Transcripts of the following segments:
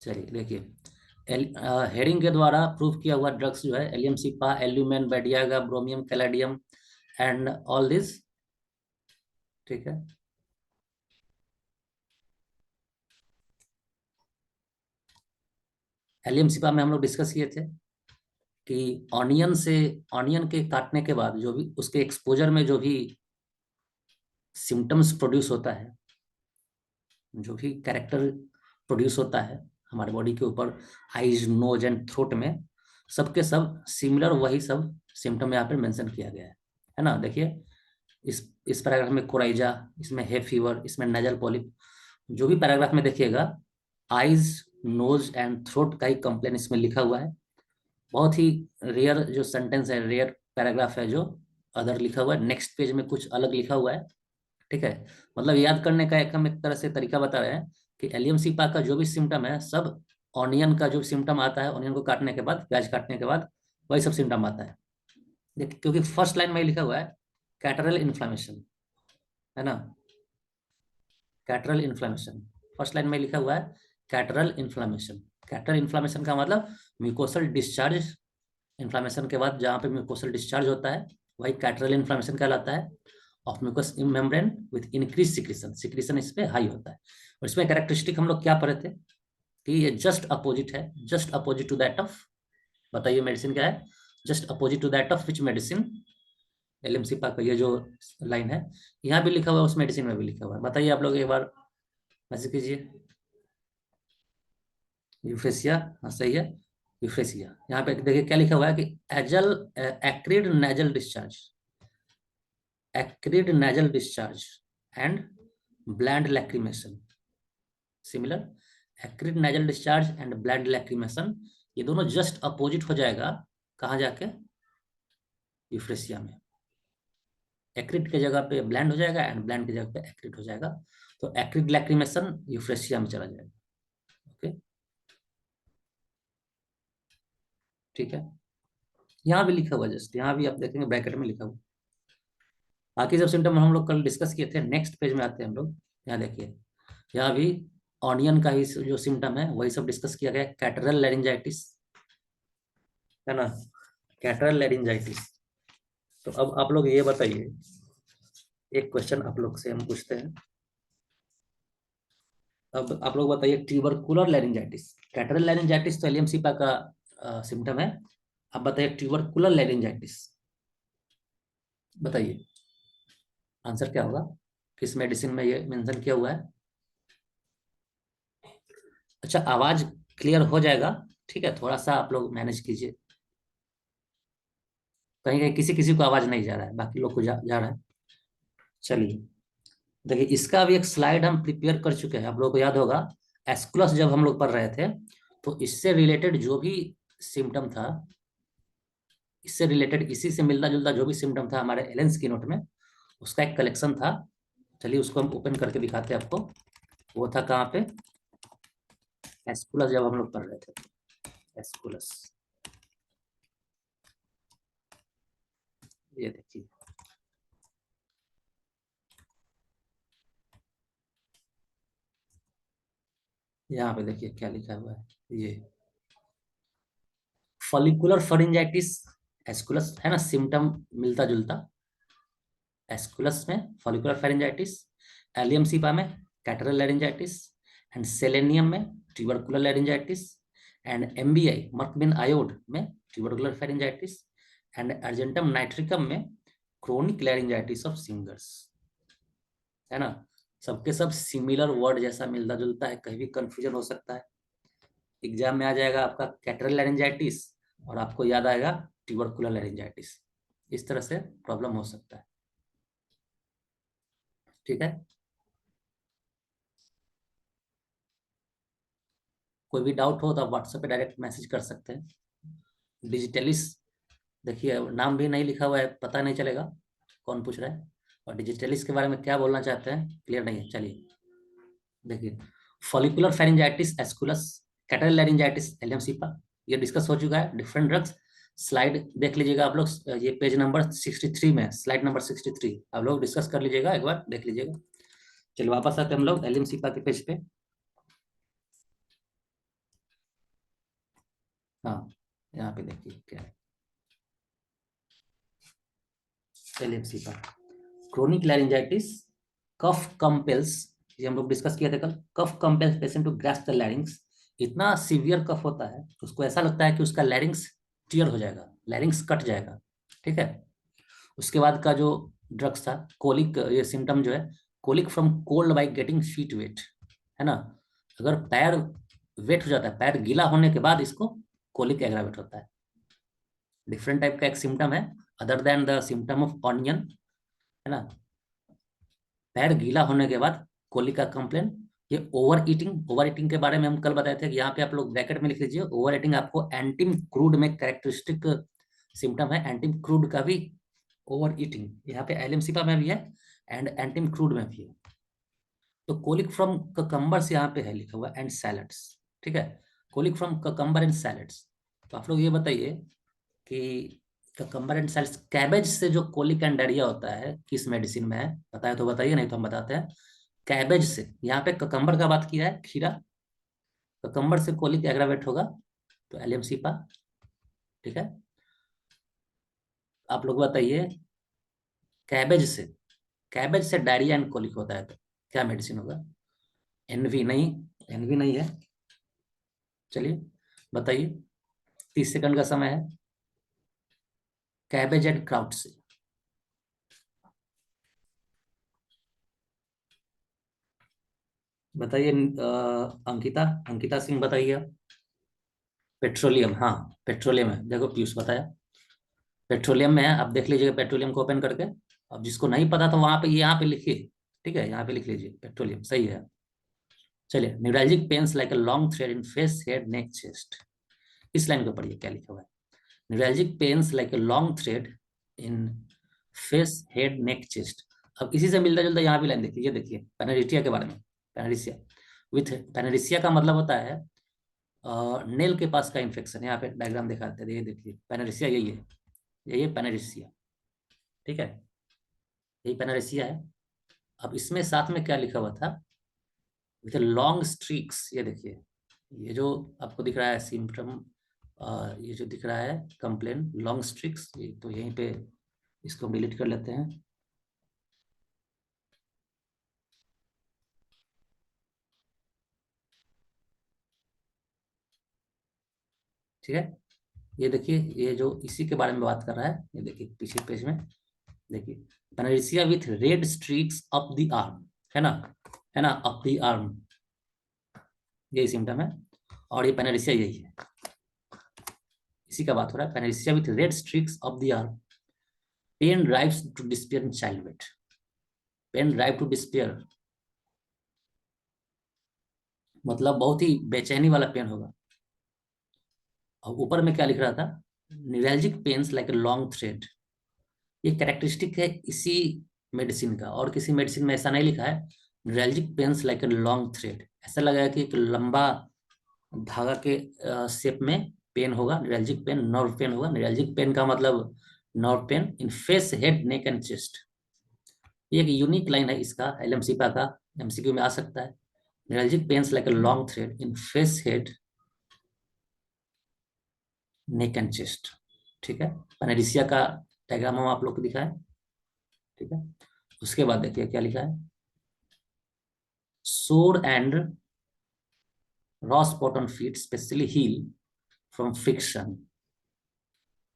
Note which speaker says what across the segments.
Speaker 1: चलिए देखिए, हेडिंग के द्वारा प्रूव किया हुआ ड्रग्स जो है allium cepa, alumen, badiaga, bromium, caladium and all this. ठीक है, एलियम सिपा में हम लोग डिस्कस किए थे कि ऑनियन के काटने के बाद जो भी उसके एक्सपोजर में जो भी सिम्टम्स प्रोड्यूस होता है, जो भी कैरेक्टर प्रोड्यूस होता है हमारे बॉडी के ऊपर, आईज, नोज एंड थ्रोट में, सबके सब सिमिलर वही सब सिम्टम यहाँ पे मेंशन किया गया है ना। देखिए इस पैराग्राफ में कोराइजा, इसमें है फीवर, इसमें नेजल पॉलिप, जो भी पैराग्राफ में देखिएगा आईज, नोज एंड थ्रोट का ही कंप्लेन इसमें लिखा हुआ है। बहुत ही रेयर जो सेंटेंस है, रेयर पैराग्राफ है जो अदर लिखा हुआ है, नेक्स्ट पेज में कुछ अलग लिखा हुआ है। ठीक है, मतलब याद करने का एक हम एक तरह से तरीका बता रहे हैं कि एलियम सिपा का जो भी सिम्टम है सब ऑनियन का जो सिम्टम आता है, ऑनियन को काटने के बाद, प्याज काटने के बाद वही सब सिम्टम आता है। देखिए क्योंकि फर्स्ट लाइन में ही लिखा हुआ है कैटरल इन्फ्लामेशन, है ना, कैटरल इन्फ्लामेशन, फर्स्ट लाइन में लिखा हुआ है कैटरल इन्फ्लामेशन। कैटरल इन्फ्लामेशन का मतलब म्यूकोसल डिस्चार्ज, इन्फ्लामेशन के बाद जहाँ पे म्यूकोसल डिस्चार्ज होता है वही कैटरल इन्फ्लामेशन कहलाता है। Of mucous membrane with increase secretion, secretion इस पे हाई होता है। और इसमें कैरेक्टरिस्टिक हम लोग क्या पढ़े थे कि ये जस्ट अपोजिट है, just opposite to that of, बताइए मेडिसिन क्या है, just opposite to that of which medicine, allium cepa का ये जो लाइन है यहाँ भी लिखा हुआ है, उस मेडिसिन में भी लिखा हुआ है। बताइए आप लोग एक बार मैसेज कीजिए। यूफ्रेसिया, हाँ सही है, यूफ्रेसिया। यहाँ पे देखिए क्या लिखा हुआ है कि एजल, acrid nasal discharge, acrid nasal discharge and bland lacrimation, similar, acrid nasal discharge and bland lacrimation, ये दोनों जस्ट अपोजिट हो जाएगा कहाँ जाके, यूफ्रेसिया में। एक्रिड के जगह पे ब्लैंड हो जाएगा एंड ब्लैंड की जगह पे एक्रिड हो जाएगा, तो एक्रिड लैक्रिमेशन यूफ्रेसिया में चला जाएगा। ओके, ठीक है, यहाँ भी लिखा हुआ, जस्ट यहाँ भी आप देखेंगे ब्रैकेट में लिखा हुआ। बाकी सब सिम्टम हम लोग कल डिस्कस किए थे, नेक्स्ट पेज में आते हैं हम लोग। यहाँ देखिए, यहाँ भी ऑनियन का ही जो सिम्टम है वही सब डिस्कस किया गया, कैटरल लैरिंजाइटिस, है ना, कैटरल लैरिंजाइटिस। तो अब आप लोग ये बताइए, एक क्वेश्चन आप लोग से हम पूछते हैं। अब आप लोग बताइए ट्यूबरकुलर लैरिंजाइटिस, कैटरल लैरिंजाइटिस तो एलियम सिपा का सिम्टम है। अब बताइए ट्यूबरकुलर लैरिंजाइटिस, बताइए आंसर क्या होगा, किस मेडिसिन में ये मेंशन किया हुआ है। अच्छा, आवाज क्लियर हो जाएगा, ठीक है, थोड़ा सा आप लोग मैनेज कीजिए, कहीं कहीं किसी किसी को आवाज नहीं जा रहा है, बाकी लोग को जा रहा है। चलिए देखिए, इसका भी एक स्लाइड हम प्रिपेयर कर चुके हैं, आप लोगों को याद होगा एस्कुलस जब हम लोग पढ़ रहे थे, तो इससे रिलेटेड जो भी सिम्टम था, इससे रिलेटेड इसी से मिलता जुलता जो भी सिम्टम था हमारे एलेंस की नोट में, उसका एक कलेक्शन था। चलिए उसको हम ओपन करके दिखाते हैं आपको। वो था कहाँ पे, एस्कुलस जब हम लोग पढ़ रहे थे, एस्कुलस, ये देखिए, यहाँ पे देखिए क्या लिखा हुआ है, ये फॉलिकुलर फरिंजाइटिस, एस्कुलस है ना, सिम्टम मिलता जुलता, एस्कुलस में फॉलिकुलर फेरेंजाइटिस, एलियम सिपा में कैटरल लैरिंजाइटिस, एंड सेलेनियम में ट्यूबरकुलर लैरिंजाइटिस, एंड एमबीआई मर्कबिन आयोड में tubercular pharyngitis, and argentum nitricum में क्रोनिक लैरिंजाइटिस ऑफ सिंगर्स, है ना। सबके सब सिमिलर वर्ड जैसा मिलता जुलता है, कहीं भी कंफ्यूजन हो सकता है। एग्जाम में आ जाएगा आपका कैटरल लैरिंजाइटिस और आपको याद आएगा ट्यूबरकुलर लैरिंजाइटिस, इस तरह से प्रॉब्लम हो सकता है। ठीक है, कोई भी डाउट हो तो आप व्हाट्सएप पे डायरेक्ट मैसेज कर सकते हैं। डिजिटलिस, देखिए नाम भी नहीं लिखा हुआ है, पता नहीं चलेगा कौन पूछ रहा है, और डिजिटलिस के बारे में क्या बोलना चाहते हैं क्लियर नहीं है। चलिए देखिए, follicular pharyngitis Aesculus, catarrhal laryngitis allium सिपा, ये डिस्कस हो चुका है। डिफरेंट ड्रग्स, स्लाइड देख लीजिएगा आप लोग, ये पेज नंबर 63 में, स्लाइड नंबर 63 आप लोग डिस्कस कर लीजिएगा, एक बार देख लीजिएगा। चलिए वापस आते हैं हम लोग एलियम सिपा के पेज पे। हाँ, यहाँ पे देखिए क्या है, allium cepa, chronic laryngitis, cough compels, ये हम लोग डिस्कस किया था कल, cough compels patient to grasp the larynx. इतना सीवियर कफ होता है, उसको ऐसा लगता है कि उसका लैरिंग्स टियर हो जाएगा, लैरिंग्स कट जाएगा। ठीक है। उसके बाद का जो ड्रग्स था, कोलिक, ये सिम्टम जो है, colic from cold by getting feet wet, है ना। अगर पैर वेट हो जाता है, पैर गीला होने के बाद इसको कोलिक एग्रावेट होता है। डिफरेंट टाइप का एक सिम्टम है, other than the symptom of onion, है ना। पैर गीला होने के बाद कोलिक का कंप्लेन। ये ओवर ईटिंग, ओवर ईटिंग के बारे में हम कल बताए थे कि यहाँ पे आप लोग ब्रैकेट में लिख लीजिए, ओवर ईटिंग आपको एंटीम क्रूड में कैरेक्टरिस्टिक सिम्टम है, एंटीम क्रूड का भी ओवर ईटिंग यहाँ पे एलिम्सिपा में भी है एंड एंटीम क्रूड में भी है। तो कोलिक फ्रॉम ककम्बर से यहाँ पे है लिखा हुआ एंड सैलड्स। ठीक है, colic from cucumber and salads. तो आप लोग ये बताइए कि ककम्बर एंड सैलड्स, कैबेज से जो कोलिक एंड डायरिया होता है किस मेडिसिन में है, बताए तो बताइए, नहीं तो हम बताते हैं। कैबेज से, यहाँ पे ककम्बर का बात किया है, खीरा, ककम्बर से कोलिक एग्रावेट होगा तो एलिम्सिपा। ठीक है, आप लोग बताइए, कैबेज से, कैबेज से डायरिया एंड कोलिक होता है तो क्या मेडिसिन होगा? एनवी नहीं, एनवी नहीं है। चलिए बताइए, 30 सेकंड का समय है। कैबेज एंड क्राउट से बताइए, अंकिता, अंकिता सिंह बताइए। पेट्रोलियम, हाँ पेट्रोलियम है, देखो पीयूष बताया पेट्रोलियम में है। आप देख लीजिएगा पेट्रोलियम को ओपन करके। अब जिसको नहीं पता तो वहां पे, यहाँ पे लिखिए। ठीक है, यहाँ पे लिख लीजिए पेट्रोलियम, सही है। चलिए, neuralgic pains like a long thread in face, head, neck, chest. इस लाइन को पढ़िए क्या लिखा हुआ है। Neuralgic pains like a long thread in face, head, neck, chest. अब इसी से मिलता जुलता यहाँ भी लाइन देखिए, ये देखिए पेनरिटिया के बारे में। पेनरिसिया, विथ पेनरिसिया का मतलब होता है नेल के पास का इन्फेक्शन। यहाँ पे डायग्राम दिखाते हैं, ये देखिए पेनरिसिया यही है, यही है पेनरिसिया। ठीक है, यही पेनरिसिया है। अब इसमें साथ में क्या लिखा हुआ था, विथ लॉन्ग स्ट्रीक्स, ये देखिए, ये जो आपको दिख रहा है सिम्टम, ये जो दिख रहा है कंप्लेन, लॉन्ग स्ट्रिक्स, ये तो यहीं पे इसको डिलीट कर लेते हैं। ठीक है, ये देखिए, ये जो इसी के बारे में बात कर रहा है, ये देखिए पीछे पेज में देखिए, panaritium with red streaks up the arm, है ना, है ना, अप द आर्म, यही सिम्टम है। और ये पेनरिसिया यही है, इसी का बात हो रहा है, panaritium with red streaks up the arm, pain drives to despair in childhood, pain drive to despair मतलब बहुत ही बेचैनी वाला पेन होगा। और ऊपर में क्या लिख रहा था, neuralgic pains like a long thread, ये कैरेक्टरिस्टिक है इसी मेडिसिन का, और किसी मेडिसिन में ऐसा नहीं लिखा है। Neuralgic pains like a long thread, ऐसा लगा कि एक लंबा धागा के शेप में पेन होगा, न्यूरल्जिक पेन, नर्व पेन होगा। न्यूरल्जिक पेन का मतलब nerve pain in face, head, neck and chest. ये एक यूनिक लाइन है इसका, एलएमसीपा का, एमसीक्यू में आ सकता है। Neuralgic pains like a long thread in face, head, neck and chest. ठीक है, पेनेडिसिया का डायग्राम हम आप लोग को दिखाएं। ठीक है, उसके बाद देखिए क्या लिखा है, sore and raw spot on feet especially heel from friction.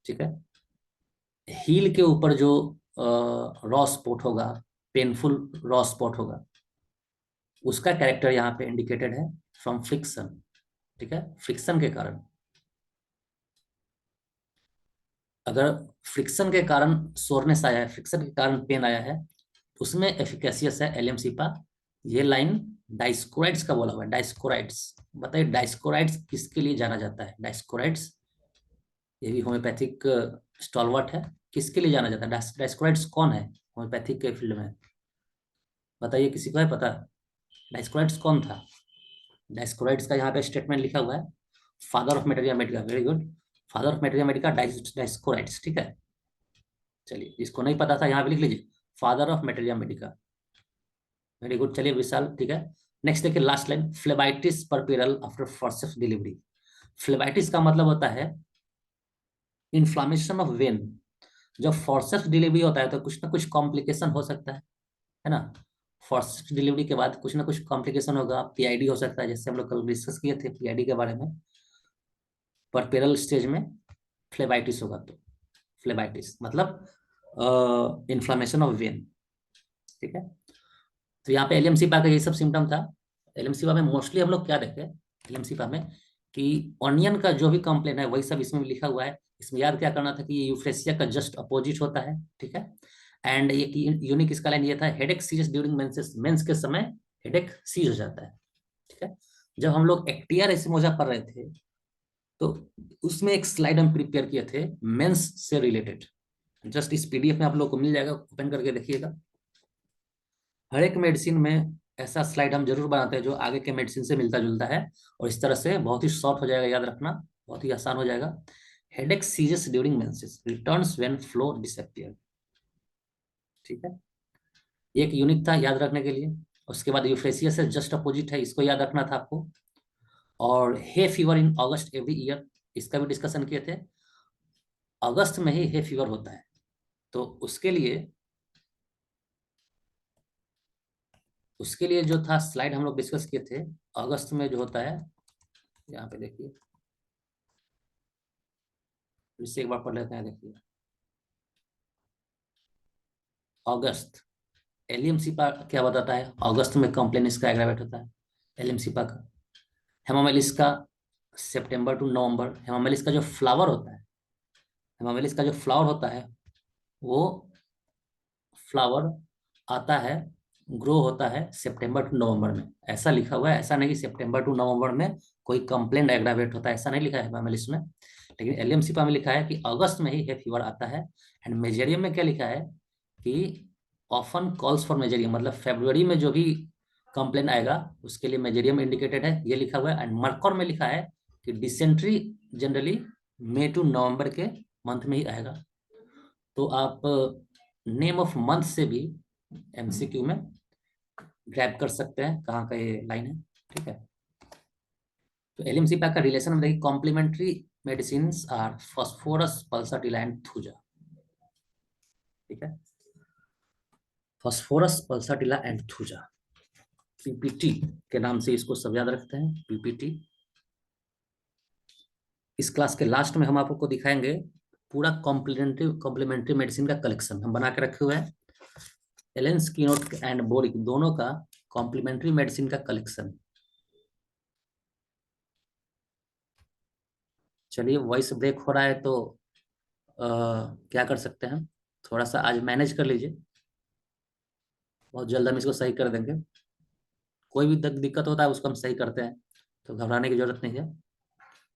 Speaker 1: ठीक है, हील के ऊपर जो रॉ स्पॉट होगा, पेनफुल रॉ स्पॉट होगा, उसका कैरेक्टर यहाँ पे इंडिकेटेड है, फ्रॉम फ्रिक्शन। ठीक है, फ्रिक्शन के कारण, अगर फ्रिक्शन के कारण सोरनेस आया है, फ्रिक्शन के कारण पेन आया है, उसमें एफिकेसियस है एलियमसिपा। ये लाइन डाइस्कोराइड्स का बोला हुआ है, डाइस्कोराइड्स। बताइए डाइस्कोराइड्स किसके लिए जाना जाता है? डाइस्कोराइड्स, ये भी होम्योपैथिक स्टॉलवर्ट है, किसके लिए जाना जाता है? डाइस्कोराइड्स कौन है होम्योपैथिक के फील्ड में? बताइए, किसी को है पता? डाइस्कोराइड्स कौन था? डाइस्कोराइड्स का यहाँ पे स्टेटमेंट लिखा हुआ है, father of materia medica, very good, father of materia medica Dioscorides. ठीक है, चलिए, इसको नहीं पता था यहाँ पे लिख लीजिए, father of materia medica, very good. चलिए विशाल, ठीक है। नेक्स्ट देखिए last line, phlebitis puerperal after forceps delivery. Phlebitis का मतलब होता है इन्फ्लामेशन ऑफ वेन। जब फोर्सेप्स डिलीवरी होता है तो कुछ ना कुछ कॉम्प्लिकेशन हो सकता है ना। फर्स्ट डिलीवरी के बाद कुछ ना कुछ कॉम्प्लिकेशन होगा, पीआईडी हो सकता है, जैसे हम लोग कल डिस्कस किए थे पीआईडी के बारे में। परपेरल स्टेज में फ्लेबाइटिस होगा तो फ्लेबाइटिस मतलब इन्फ्लामेशन ऑफ वेन। ठीक है। तो यहाँ पे एलियमसिपा का यही सब सिम्टम था। एलियमसिपा में मोस्टली हम लोग क्या देखे एलियमसिपा में कि ऑनियन का जो भी कंप्लेन है वही सब इसमें लिखा हुआ है। इसमें याद क्या करना था कि ये यूफ्रेसिया का जस्ट अपोजिट होता है। ठीक है। एंड ये यूनिक इसका लाइन ये था, headache cease during menses, menses के समय हेडेक सीज हो जाता है। ठीक है। जब हम लोग एक्टियर एसिमोजा पढ़ रहे थे तो उसमें एक स्लाइड हम प्रिपेयर किए थे मेंस से रिलेटेड। जस्ट इस पीडीएफ में आप लोग को मिल जाएगा, ओपन करके देखिएगा। हर एक मेडिसिन में ऐसा स्लाइड हम जरूर बनाते हैं जो आगे के मेडिसिन से मिलता जुलता है, और इस तरह से बहुत ही शॉर्ट हो जाएगा, याद रखना बहुत ही आसान हो जाएगा। Headache ceases during menses, returns when flow disappear. ठीक है। एक यूनिक था याद रखने के लिए। उसके बाद यूफ्रेसिया से जस्ट अपोजिट है, इसको याद रखना था आपको। और hay fever in August every year, इसका भी डिस्कशन किए थे। अगस्त में ही हे फीवर होता है, तो उसके लिए जो था स्लाइड हम लोग डिस्कस किए थे। अगस्त में जो होता है, यहाँ पे देखिए, इससे एक बार पढ़ लेते हैं, देखिए। अगस्त, एलियमसिपा क्या बताता है, अगस्त में कंप्लेन इसका एग्रावेट होता है एलियमसिपा का। हेमामेलिस का सितंबर टू नवंबर। हेमामेलिस का जो फ्लावर होता है, हेमामेलिस का जो फ्लावर होता है वो फ्लावर आता है, ग्रो होता है सितंबर टू नवंबर में। ऐसा लिखा हुआ है, ऐसा नहीं कि सितंबर टू नवंबर में कोई कंप्लेंट एग्रावेट होता है, ऐसा नहीं लिखा है हेमामेलिस में। लेकिन एलियमसिपा में लिखा है कि अगस्त में ही है फीवर आता है। एंड मेजेरियम में क्या लिखा है कि ऑफन कॉल्स फॉर मेजेरियम, मतलब फरवरी में जो भी कंप्लेन आएगा उसके लिए मेजेरियम इंडिकेटेड है, ये लिखा हुआ है। एंड मरकर में लिखा है कि डिसेंट्री जनरली मई टू नवंबर के मंथ में ही आएगा। तो आप नेम ऑफ मंथ से भी एमसीक्यू में ग्रैब कर सकते हैं कहाँ का ये लाइन है। ठीक है। तो एलिम्सिपा का रिलेशन में देखिए, complementary medicine are phosphorus pulsatilla and thuja. ठीक है। Phosphorus pulsatilla and thuja, PPT के नाम से इसको सब याद रखते हैं, पीपीटी। इस क्लास के लास्ट में हम आपको दिखाएंगे पूरा कॉम्प्लीमेंट्री मेडिसिन का कलेक्शन हम बना के रखे हुए हैं। एलेन स्किनोट एंड बोरिक दोनों का कॉम्प्लीमेंट्री मेडिसिन का कलेक्शन। चलिए, वॉइस ब्रेक हो रहा है तो क्या कर सकते हैं, थोड़ा सा आज मैनेज कर लीजिए, बहुत जल्द हम इसको सही कर देंगे। कोई भी दिक्कत होता है उसको हम सही करते हैं, तो घबराने की जरूरत नहीं है।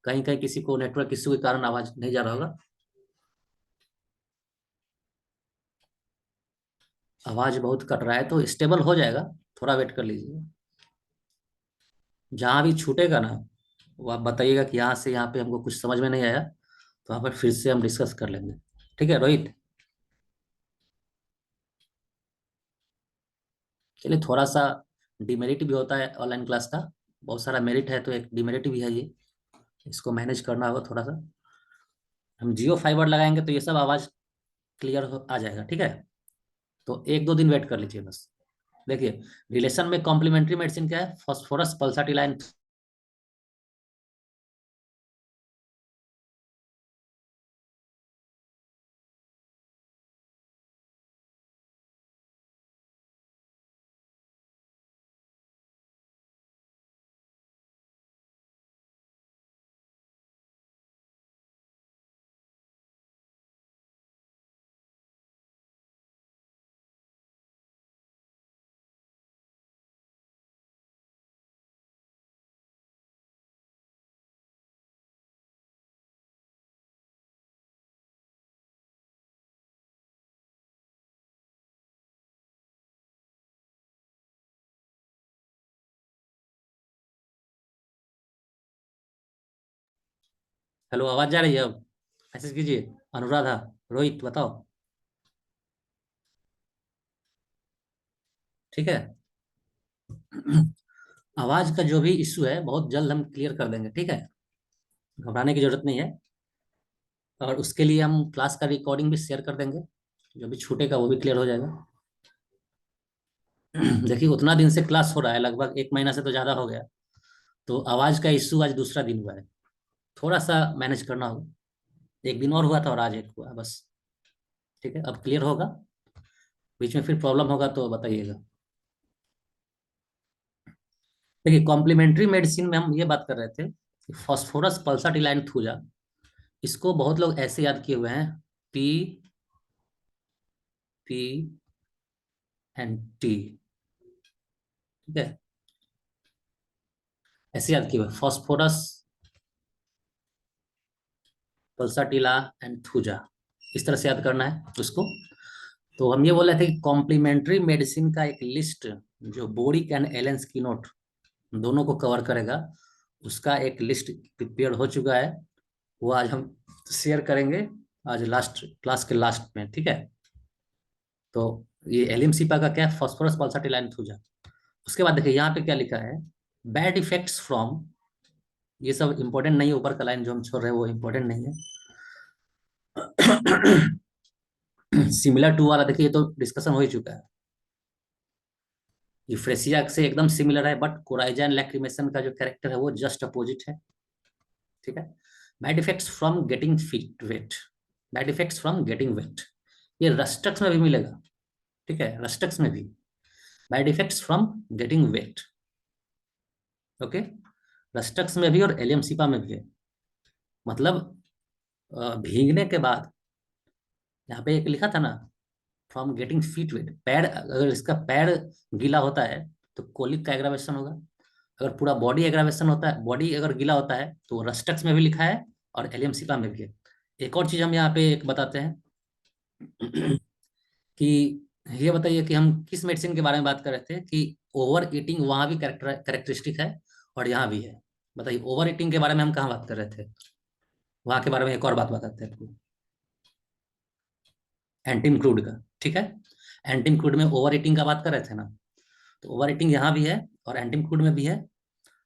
Speaker 1: कहीं कहीं किसी को नेटवर्क इश्यू के कारण आवाज नहीं जा रहा होगा। आवाज बहुत कट रहा है तो स्टेबल हो जाएगा, थोड़ा वेट कर लीजिए। जहां भी छूटेगा ना वो आप बताइएगा कि यहाँ से यहाँ पे हमको कुछ समझ में नहीं आया, तो वहाँ पर फिर से हम डिस्कस कर लेंगे। ठीक है रोहित। चलिए, थोड़ा सा डिमेरिट भी होता है ऑनलाइन क्लास का, बहुत सारा मेरिट है तो एक डिमेरिट भी है ये, इसको मैनेज करना होगा थोड़ा सा। हम जियो फाइबर लगाएंगे तो ये सब आवाज क्लियर आ जाएगा। ठीक है। तो एक दो दिन वेट कर लीजिए बस। देखिए, रिलेशन में कॉम्प्लीमेंट्री मेडिसिन क्या है, फॉस्फोरस पल्साटिलाइन। हेलो, आवाज जा रही है अब? मैसेज कीजिए। अनुराधा, रोहित बताओ। ठीक है। आवाज का जो भी इश्यू है बहुत जल्द हम क्लियर कर देंगे। ठीक है। घबराने की जरूरत नहीं है। और उसके लिए हम क्लास का रिकॉर्डिंग भी शेयर कर देंगे, जो भी छूटेगा वो भी क्लियर हो जाएगा। देखिए उतना दिन से क्लास हो रहा है, लगभग 1 महीना से तो ज़्यादा हो गया, तो आवाज़ का इश्यू आज दूसरा दिन हुआ है, थोड़ा सा मैनेज करना होगा। एक दिन और हुआ था और आज एक हुआ बस। ठीक है, अब क्लियर होगा। बीच में फिर प्रॉब्लम होगा तो बताइएगा। देखिए कॉम्प्लीमेंट्री मेडिसिन में हम ये बात कर रहे थे कि फॉस्फोरस पल्साटिलाइन थूजा, इसको बहुत लोग ऐसे याद किए हुए हैं, पी पी एंड टी। ठीक है, ऐसे याद किए हुए फॉस्फोरस पल्साटिला एंड थूजा, इस तरह से याद करना है उसको। तो हम ये बोल रहे थे कि कॉम्प्लीमेंट्री मेडिसिन का एक लिस्ट जो बोरिक एंड एलन स्किनोट दोनों को कवर करेगा, उसका एक लिस्ट प्रिपेयर हो चुका है। वो आज हम शेयर करेंगे, आज लास्ट क्लास के लास्ट में। ठीक है, तो ये एलिमसिपा का क्या है, फॉस्फोरस पल्साटिलाइन थूजा। उसके बाद देखिए यहाँ पे क्या लिखा है, बैड इफेक्ट्स फ्रॉम, ये सब इंपॉर्टेंट नहीं है, ऊपर का लाइन जो हम छोड़ रहे हैं वो इंपॉर्टेंट नहीं है। सिमिलर टू वाला देखिए, ये तो डिस्कशन हो ही चुका है। यूफ्रेसिया से एकदम सिमिलर है, बट कोराइजा एंड लैक्रिमेशन का जो कैरेक्टर है वो जस्ट अपोजिट है। ठीक है, bad effects from getting feet wet, bad effects from getting wet, ये रस्टक्स में भी मिलेगा। ठीक है, रस्टक्स में भी bad effects from getting wet. Okay, rhus tox में भी और एलियमसिपा में भी है। मतलब भीगने के बाद, यहाँ पे एक लिखा था ना, फ्रॉम गेटिंग फीट वेट, पैर अगर इसका पैर गीला होता है तो कोलिक का एग्रावेशन होगा। अगर पूरा बॉडी एग्रावेशन होता है, बॉडी अगर गीला होता है तो रस्टक्स में भी लिखा है और एलियमसिपा में भी है। एक और चीज हम यहाँ पे एक बताते हैं कि ये बताइए कि हम किस मेडिसिन के बारे में बात कर रहे थे कि ओवर ईटिंग वहां भी कैरेक्टरिस्टिक है और यहाँ भी है। बताइए ओवर ईटिंग के बारे में हम कहाँ बात कर रहे थे, वहां के बारे में एक और बात बताते हैं आपको, एंटीम क्रूड का। ठीक है, एंटीम क्रूड में ओवर ईटिंग का बात कर रहे थे ना, तो ओवर ईटिंग यहाँ भी है और एंटीम क्रूड में भी है।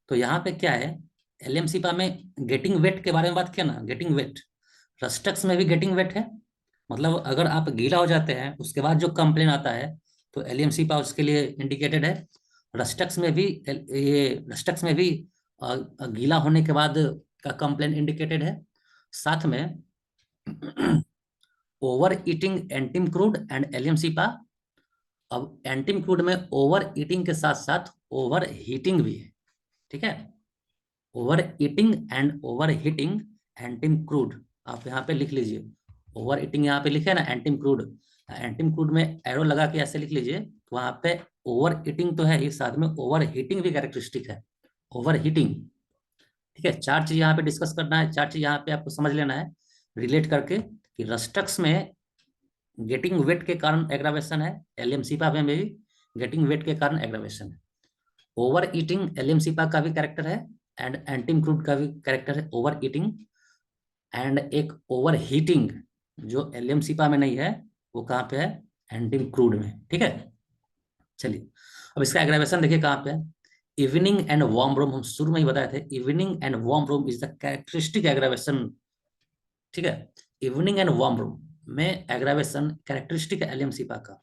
Speaker 1: तो यहाँ पे क्या है, एलियमसिपा में गेटिंग वेट के बारे में बात किया ना, गेटिंग वेट, रस्टक्स में भी गेटिंग वेट है। मतलब अगर आप गीला हो जाते हैं उसके बाद जो कंप्लेन आता है तो एलियमसिपा उसके लिए इंडिकेटेड है। रस्टक्स में भी ये रस्टक्स में भी गीला होने के बाद का कंप्लेन इंडिकेटेड है। साथ में over eating antim crud and allium cepa. अब एंटीम क्रूड में ओवर ईटिंग के साथ साथ ओवर हीटिंग भी है। ठीक है, over eating and over heating antim crud, आप यहाँ पे लिख लीजिए। ओवर ईटिंग यहाँ पे लिखे ना एंटीम क्रूड, एंटीम क्रूड में एरो लगा के ऐसे लिख लीजिए, तो वहां पे ओवर ईटिंग तो है ही, साथ में ओवर हीटिंग भी कैरेक्टरिस्टिक है, ओवर हीटिंग। ठीक है, चार चीज यहाँ पे डिस्कस करना है, चार चीज यहाँ पे आपको समझ लेना है रिलेट करके कि रस्टक्स में गेटिंग वेट के कारण एग्रावेशन है, एलियमसिपा में भी गेटिंग वेट के कारण एग्रावेशन है। ओवर ईटिंग एलियमसिपा का भी कैरेक्टर है एंड एंटीम क्रूड का भी कैरेक्टर है, ओवर ईटिंग। एंड एक ओवर हीटिंग जो एलियमसिपा में नहीं है, वो कहाँ पे है, एंटीम क्रूड में। ठीक है, चलिए अब इसका एग्रावेशन देखिए कहाँ पे है। इवनिंग एंड वार्म रूम, हम शुरू में ही बताए थे, evening and warm room is the characteristic aggravation. ठीक है, इवनिंग एंड वार्म रूम में एग्रावेशन कैरेक्टरिस्टिक है एलियमसिपा का।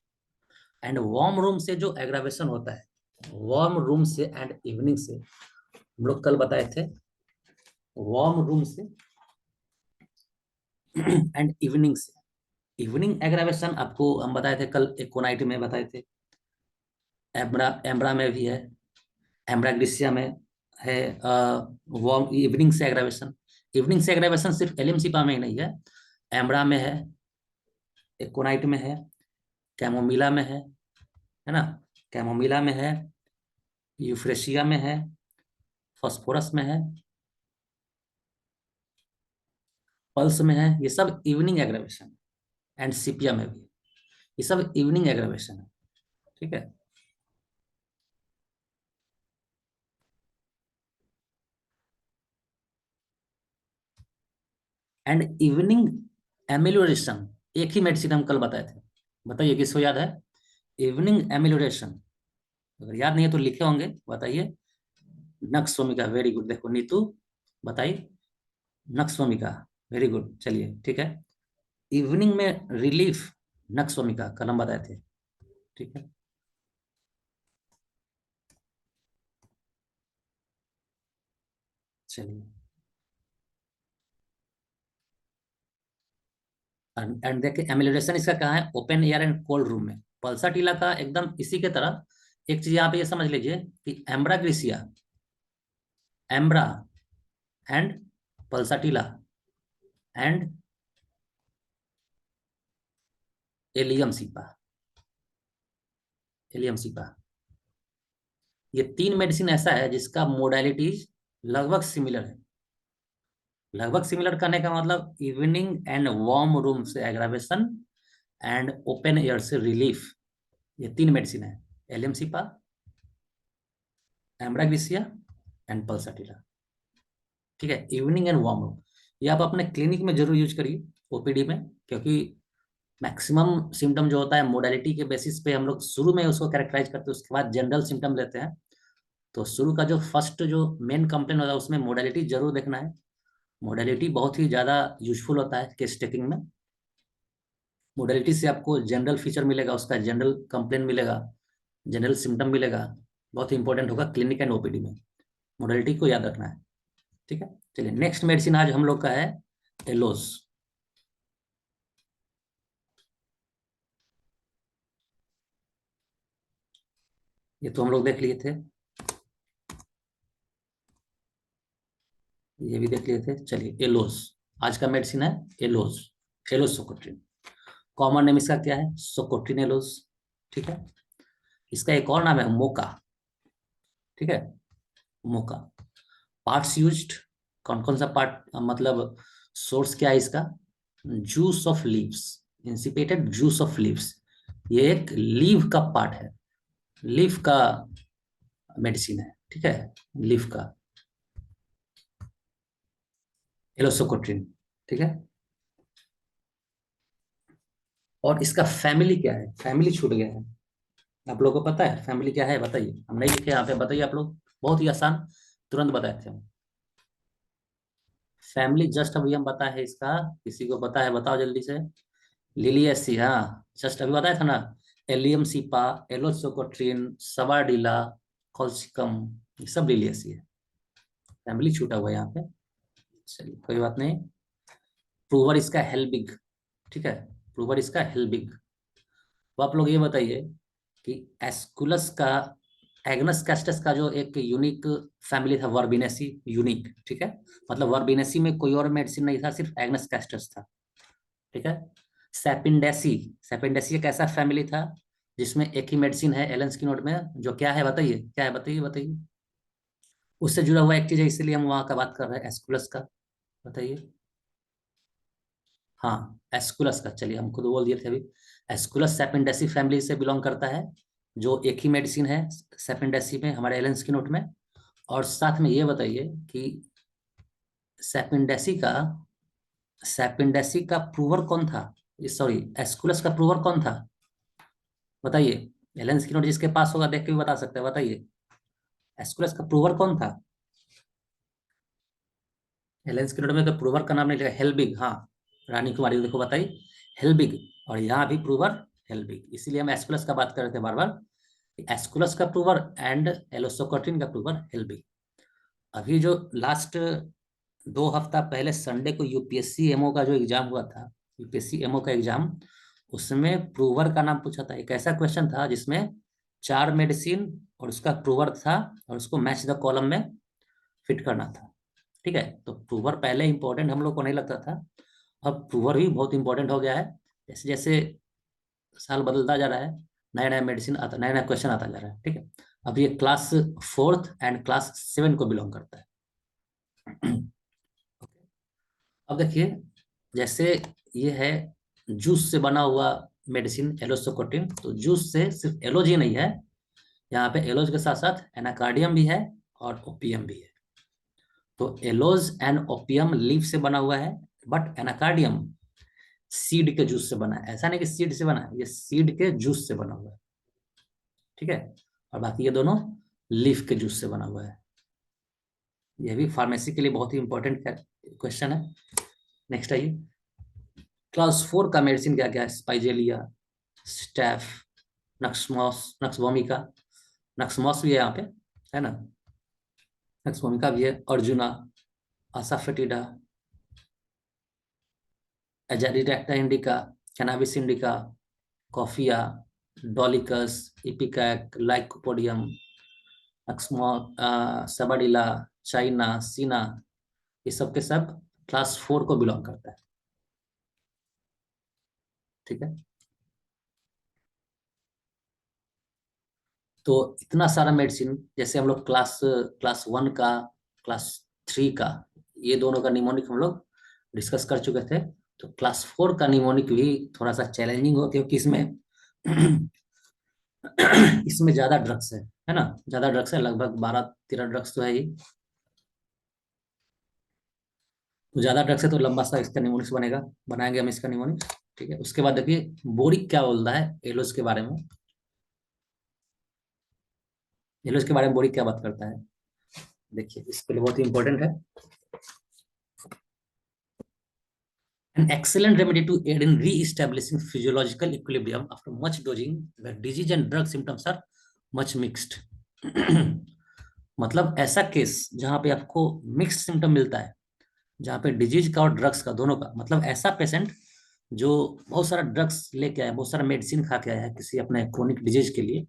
Speaker 1: एंड वार्म रूम से जो एग्रावेशन होता है, वार्म रूम से एंड इवनिंग से, हम लोग कल बताए थे, वार्म रूम से एंड इवनिंग से। इवनिंग एग्रावेशन आपको हम बताए थे कल, एकोनाइट में बताए थे, एम्ब्रा एम्ब्रा में भी है, एम्ब्राग्लिसिया में है। वार्म इवनिंग से एग्रावेशन, इवनिंग से एग्रावेशन सिर्फ एलिमसिपा में ही नहीं है, एम्ब्रा में है, एकोनाइट में है, कैमोमिला में है ना, कैमोमिला में है, यूफ्रेशिया में है, फॉस्फोरस में है, पल्स में है, ये सब इवनिंग एग्रावेशन। एंड सिपिया में भी, ये सब इवनिंग एग्रावेशन है। ठीक है, एंड इवनिंग एमिलोरेशन, एक ही मेडिसिन हम कल बताए थे, बताइए किसको याद है, इवनिंग एमिलोरेशन। अगर याद नहीं है तो लिखे होंगे, बताइए। नक्स स्वामी का, वेरी गुड, देखो नीतू बताइए। नक्सवमिका, वेरी गुड, चलिए ठीक है। इवनिंग में रिलीफ, नक्सवमिका कल हम बताए थे, ठीक है। चलिए, एंड देखिए एमिलेशन इसका कहाँ है, open air and cold room में। पल्साटिला का एकदम इसी के तरह एक चीज यहाँ पे ये समझ लीजिए कि ambra grisea, ambra and pulsatilla and allium cepa, allium cepa, ये तीन मेडिसिन ऐसा है जिसका मोडालिटीज लगभग सिमिलर है। लगभग सिमिलर करने का मतलब इवनिंग एंड वार्म रूम से एग्रावेशन एंड ओपन एयर से रिलीफ, ये तीन मेडिसिन है, एलियम सीपा, एम्ब्राग्लिसिया एंड पल्साटिला, ठीक है। इवनिंग एंड वार्म रूम ये आप अपने क्लिनिक में जरूर यूज करिए, ओपीडी में, क्योंकि मैक्सिमम सिम्टम जो होता है मोडालिटी के बेसिस पे हम लोग शुरू में उसको कैरेक्टराइज करते हैं, उसके बाद जनरल सिम्टम लेते हैं। तो शुरू का जो फर्स्ट जो मेन कंप्लेन होता है उसमें मोडालिटी जरूर देखना है। मोडालिटी बहुत ही ज़्यादा यूजफुल होता है केस टेकिंग में। मोडालिटी से आपको जनरल फीचर मिलेगा, उसका जनरल कंप्लेन मिलेगा, जनरल सिम्टम मिलेगा, बहुत ही इंपॉर्टेंट होगा क्लिनिक एंड ओपीडी में। मोडालिटी को याद रखना है, ठीक है। चलिए नेक्स्ट मेडिसिन आज हम लोग का है एलोज। ये तो हम लोग देख लिए थे, ये भी देख लिए थे। चलिए एलोज, आज का मेडिसिन है एलोज, एलोज सोकोट्रिन। कॉमन नेम इसका क्या है, सोकोट्रिन एलोज, ठीक है। इसका एक और नाम है मोका, ठीक है, मोका। पार्ट्स यूज्ड, कौन कौन सा पार्ट, मतलब सोर्स क्या है इसका, juice of leaves, inspissated juice of leaves, ये एक लीव का पार्ट है, लीफ का मेडिसिन है, ठीक है, लीफ का एलोसोकोट्रिन, ठीक है। और इसका फैमिली क्या है, फैमिली छूट गया है, आप लोगों को पता है फैमिली क्या है, बताइए, हम नहीं लिखे यहाँ पे, बताइए आप लोग, बहुत ही आसान, तुरंत बताए थे हम। फैमिली जस्ट अभी हम बताए हैं इसका, किसी को पता है बताओ जल्दी से। लिलियसी, हाँ जस्ट अभी बताया था ना, एलियम सीपा, एलोसोकोट्रिन, सवाडिला, कॉल्सिकम, ये सब लिलियसी है। फैमिली छूटा हुआ है यहाँ पे, चलिए कोई बात नहीं। प्रूवर इसका हेल्बिग, ठीक है, प्रूवर इसका हेल्बिग। तो आप लोग ये बताइए कि एस्कुलस का, एग्नस कैस्टस का जो एक यूनिक फैमिली था वर्बिनेसी, यूनिक, ठीक है, मतलब वर्बिनेसी में कोई और मेडिसिन नहीं था, सिर्फ एग्नस कैस्टस था, ठीक है। सेपिंडेसी, सेपिंडेसी एक ऐसा फैमिली था जिसमें एक ही मेडिसिन है एलेंस की नोट में, जो क्या है बताइए, क्या है बताइए, बताइए। उससे जुड़ा हुआ एक चीज है, इसलिए हम वहां का बात कर रहे हैं एस्कुलस का, बताइए। हाँ एस्कुलस का, चलिए हम खुद बोल दिए थे अभी। एस्कुलस सेपेंडेसी फैमिली से बिलोंग करता है, जो एक ही मेडिसिन है सेपेंडेसी में, हमारे एलेंस की नोट में। और साथ में ये बताइए कि सेपेंडेसी का, सेपेंडेसी का प्रूवर कौन था, सॉरी एस्कुलस का प्रूवर कौन था, बताइए। एलेंस की नोट जिसके पास होगा देख के भी बता सकते हैं, बताइए। एस्कुलस का प्रूवर कौन था, एलेंस की नोट में तो प्रूवर का नाम नहीं लिखा, हेल्बिग, हाँ, रानी कुमारी देखो बताइए, हेल्बिग। और यहाँ भी प्रूवर हेल्बिग, इसीलिए हम एस्कुलस का बात कर रहे थे बार बार, एस्कुलस का प्रूवर एंड एलोसोकोट्रिन का प्रूवर हेल्बिग। अभी जो लास्ट 2 हफ्ता पहले संडे को यूपीएससी एमओ का जो एग्जाम हुआ था, यूपीएससी एमओ का एग्जाम, उसमें प्रूवर का नाम पूछा था। एक ऐसा क्वेश्चन था जिसमें 4 मेडिसिन और उसका प्रूवर था, और उसको मैच द कॉलम में फिट करना था, ठीक है। तो प्रूवर पहले इंपॉर्टेंट हम लोग को नहीं लगता था, अब प्रूवर भी बहुत इंपॉर्टेंट हो गया है। जैसे जैसे साल बदलता जा रहा है, नया नया मेडिसिन आता, नया नया क्वेश्चन आता जा रहा है, ठीक है। अब ये क्लास 4th एंड क्लास 7 को बिलोंग करता है। अब देखिए, जैसे ये है जूस से बना हुआ मेडिसिन एलोसोकोटिन, तो जूस से सिर्फ एलोज ही नहीं है, यहाँ पे एलोज के साथ साथ एनाकार्डियम भी है और ओपियम भी है। तो एलोज एंड ओपियम लीफ से बना हुआ है, बट एनाकार्डियम सीड के जूस से बना है, ऐसा नहीं कि सीड से बना है, ये सीड के जूस से बना हुआ है, ठीक है। और बाकी ये दोनों लीफ के जूस से बना हुआ है। यह भी फार्मेसी के लिए बहुत ही इंपॉर्टेंट क्वेश्चन है। नेक्स्ट आइए, क्लास 4 का मेडिसिन क्या क्या है? स्पाइजेलिया, स्टैफ, नक्समॉस, नक्सवोमिका, नक्समॉस भी है यहाँ पे, है ना, नक्सवोमिका भी है, arjuna, asafoetida, azadirachta indica, cannabis indica, coffea, dolichos, ipecac, lycopodium, नक्समो, सबडिला, चाइना, सीना, ये सब के सब क्लास 4 को बिलोंग करता है। ठीक है, तो इतना सारा मेडिसिन, जैसे हम लोग क्लास क्लास 1 का, क्लास 3 का, ये दोनों का निमोनिक हम लोग डिस्कस कर चुके थे। तो क्लास 4 का निमोनिक भी थोड़ा सा चैलेंजिंग हो, क्योंकि इसमें इसमें ज्यादा ड्रग्स है ना, ज्यादा ड्रग्स है, लगभग 12-13 ड्रग्स तो है ही। तो ज्यादा ड्रग्स है तो लंबा सा इसका निमोनिक्स बनेगा, बनाएंगे हम इसका निमोनिक्स। ठीक है, उसके बाद देखिए बोरिक क्या बोलता है एलोस के बारे में। एलोस के बारे में बोरिक क्या बात करता है, देखिए इसके लिए बहुत ही इंपॉर्टेंट है। An excellent remedy to aid in re-establishing physiological equilibrium after much dosing, where disease and drug symptoms are much mixed. मतलब ऐसा केस जहां पे आपको मिक्स सिम्टम मिलता है, जहां पे डिजीज का और ड्रग्स का दोनों का, मतलब ऐसा पेशेंट जो बहुत सारा ड्रग्स लेके आया, बहुत सारा मेडिसिन खा के आया है किसी अपने क्रोनिक डिजीज के लिए,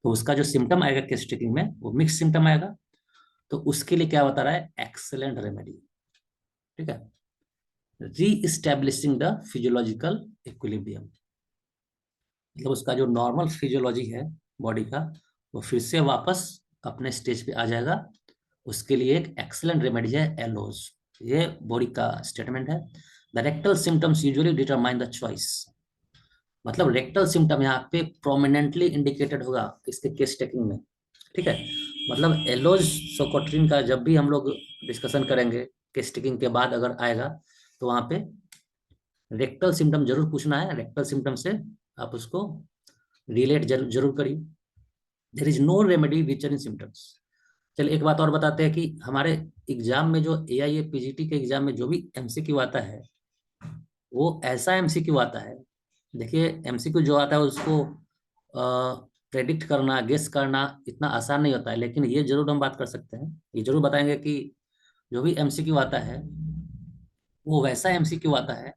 Speaker 1: तो उसका जो सिम्टम आएगा केस टेकिंग में वो मिक्स सिम्टम आएगा। तो उसके लिए क्या बता रहा है, एक्सेलेंट रेमेडी। ठीक है, री इस्टेब्लिशिंग द फिजियोलॉजिकल इक्विलिब्रियम, मतलब उसका जो नॉर्मल फिजियोलॉजी है बॉडी का, वो फिर से वापस अपने स्टेज पे आ जाएगा। उसके लिए एक एक्सीलेंट रेमेडी है एलोज। ये बॉडी का स्टेटमेंट है। The rectal symptoms usually determine the choice, मतलब रेक्टल सिम्टम यहाँ पे प्रोमिनेंटली इंडिकेटेड होगा इसके केस टेकिंग में। ठीक है, मतलब एलोज सोकोट्रिन का जब भी हम लोग डिस्कशन करेंगे केस टेकिंग के बाद अगर आएगा, तो वहां पे रेक्टल सिम्टम जरूर पूछना है, रेक्टल सिम्टम से आप उसको रिलेट जरूर करिए। There is no remedy richer in symptoms. चलिए एक बात और बताते हैं कि हमारे एग्जाम में जो AIA PGT के एग्जाम में जो भी MCQ आता है, वो ऐसा MCQ आता है। देखिए MCQ जो आता है उसको प्रेडिक्ट करना, गेस करना इतना आसान नहीं होता है, लेकिन ये जरूर हम बात कर सकते हैं, ये जरूर बताएंगे कि जो भी MCQ आता है वो वैसा MCQ आता है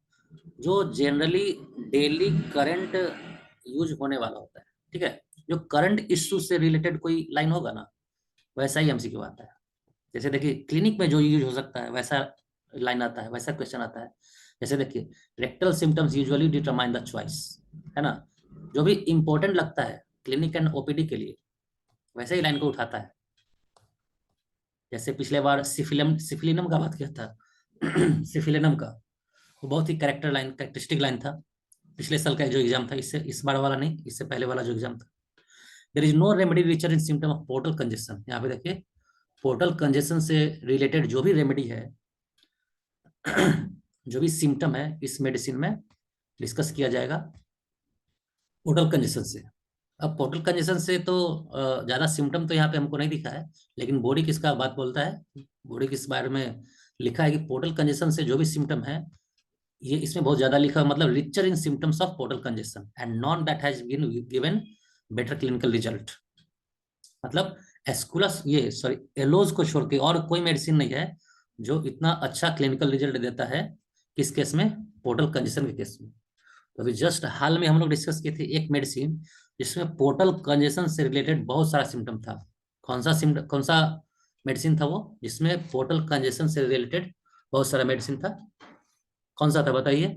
Speaker 1: जो जनरली डेली करंट यूज होने वाला होता है। ठीक है, जो करंट इश्यू से रिलेटेड कोई लाइन होगा ना, वैसा ही MCQ आता है। जैसे देखिए क्लिनिक में जो यूज हो सकता है वैसा लाइन आता है, वैसा क्वेश्चन आता है। जैसे देखिए rectal symptoms usually determine the choice, है ना, जो भी इंपॉर्टेंट लगता है क्लिनिक एंड OPD के लिए, वैसे ही लाइन को उठाता है। जैसे पिछले बार सिफिलिनम का बात किया था सिफिलिनम का, वो बहुत ही कैरेक्टरिस्टिक लाइन था। पिछले साल का जो एग्जाम था, इससे इस बार वाला नहीं, इससे पहले वाला जो एग्जाम था। There is no remedy richer in symptom of portal congestion. यहाँ पे देखिए पोर्टल कंजेशन से रिलेटेड जो भी रेमेडी है, जो भी सिम्टम है इस मेडिसिन में डिस्कस किया जाएगा पोर्टल कंजेशन से। अब पोर्टल कंजेशन से तो ज्यादा सिम्टम तो यहाँ पे हमको नहीं दिखा है, लेकिन बॉडी किसका बात बोलता है, बॉडी किस बारे में लिखा है कि पोर्टल कंजेशन से जो भी सिम्टम है, ये इसमें बहुत ज्यादा लिखा है, मतलब richer in symptoms of portal congestion and none that has been given better clinical result. मतलब एस्कुलस, ये सॉरी एलोज को छोड़ के और कोई मेडिसिन नहीं है जो इतना अच्छा क्लिनिकल रिजल्ट देता है। किस केस में, पोर्टल कंजेशन के केस में। तो अभी जस्ट हाल में हम लोग डिस्कस किए थे एक मेडिसिन जिसमें पोर्टल कंजेशन से रिलेटेड बहुत सारा सिम्टम था। कौन सा सिम्टम, कौन सा मेडिसिन था वो जिसमें पोर्टल कंजेशन से रिलेटेड बहुत सारा मेडिसिन था? कौन सा था बताइए,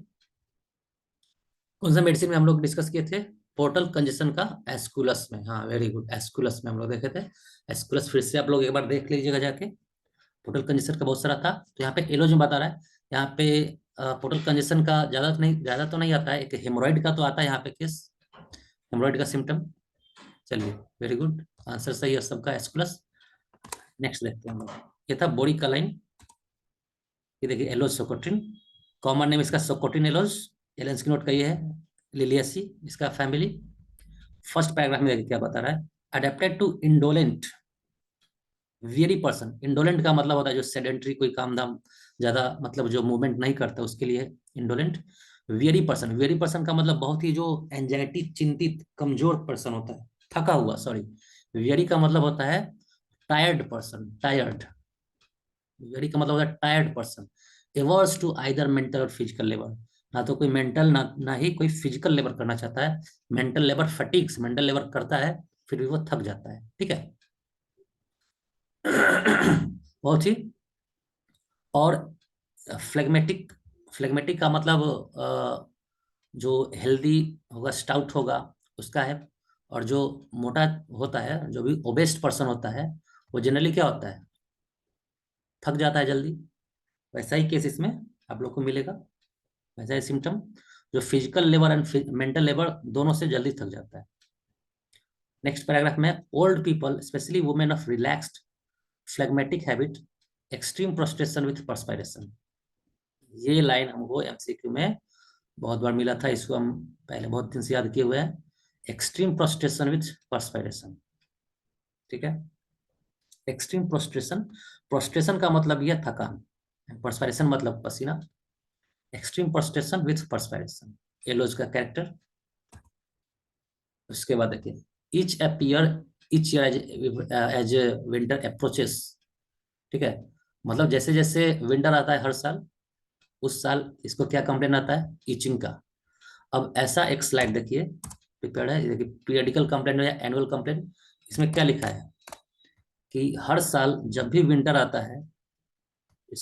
Speaker 1: कौन सा मेडिसिन में हम लोग डिस्कस किए थे पोर्टल कंजेशन का? एस्कुलस में, हाँ वेरी गुड, एस्कुलस में हम लोग देखे थे। एस्कुलस फिर से आप लोग एक बार देख लीजिएगा जाके। पोर्टल कंजेशन का बहुत सारा था, तो यहाँ पे एलोज में बता रहा है। यहाँ पे पोर्टल कंजेशन का ज्यादा तो नहीं आता है, एक हेमोरॉइड का तो आता है यहाँ पे केस, हेमोरॉइड का सिम्टम। चलिए वेरी गुड, आंसर सही है सबका, एस्कुलस। नेक्स्ट देखते हैं हम लोग। ये था बॉडी का लाइन। ये देखिए एलोज सोकोट्रिन, कॉमन नेम इसका सोकोटिन एलोज, एलेंस की नोट का ये है, लिलियासी इसका फैमिली। फर्स्ट पैराग्राफ में देखिए क्या बता रहा है, adapted to indolent weary person, indolent का मतलब होता है जो सेडेंटरी, कोई काम धाम ज्यादा, मतलब जो मूवमेंट नहीं करता, उसके लिए indolent. Weary person, weary person का मतलब बहुत ही जो एंजाइटी, चिंतित, कमजोर पर्सन होता है, थका हुआ, सॉरी। वियरी का मतलब होता है टायर्ड पर्सन, टायर्ड। वियरी का मतलब होता है tired person. Averse to either mental और फिजिकल लेबर, ना तो कोई मेंटल ना ही कोई फिजिकल लेबर करना चाहता है। मेंटल लेबर फटीग्स, मेंटल लेबर करता है फिर भी वो थक जाता है, ठीक है। बहुत ही। और फ्लेगमेटिक, फ्लेगमेटिक का मतलब जो हेल्दी होगा, स्टाउट होगा, उसका है। और जो मोटा होता है, जो भी ओबेस्ट पर्सन होता है, वो जनरली क्या होता है, थक जाता है जल्दी। वैसा ही केस इसमें आप लोग को मिलेगा, वैसा ही सिम्टम। जो physical labour and mental labour दोनों से जल्दी थक जाता है। नेक्स्ट पैराग्राफ में, old people specially women of relaxed phlegmatic habit, extreme prostration with perspiration. ये लाइन हमको एमसीक्यू में बहुत बार मिला था, इसको हम पहले बहुत दिन से याद किए हुए हैं। एक्सट्रीम प्रोस्ट्रेशन विथ परस्पायरेशन, ठीक है। एक्सट्रीम प्रोस्ट्रेशन, प्रोस्ट्रेशन का मतलब यह थकान, परस्पायरेशन मतलब पसीना। एक्सट्रीम प्रोस्ट्रेशन विथ परस्पायरेशन, ये लो इसका कैरेक्टर। उसके बाद देखिए, each appear, each year as winter approaches, ठीक है। मतलब जैसे जैसे विंटर आता है हर साल, उस साल इसको क्या कंप्लेन आता है, ईचिंग का। अब ऐसा एक स्लाइड देखिए, प्रिपेयर्ड है, देखिए पीरियडिकल कंप्लेन या एनुअल कंप्लेन। इसमें क्या लिखा है कि हर साल जब भी विंटर आता है,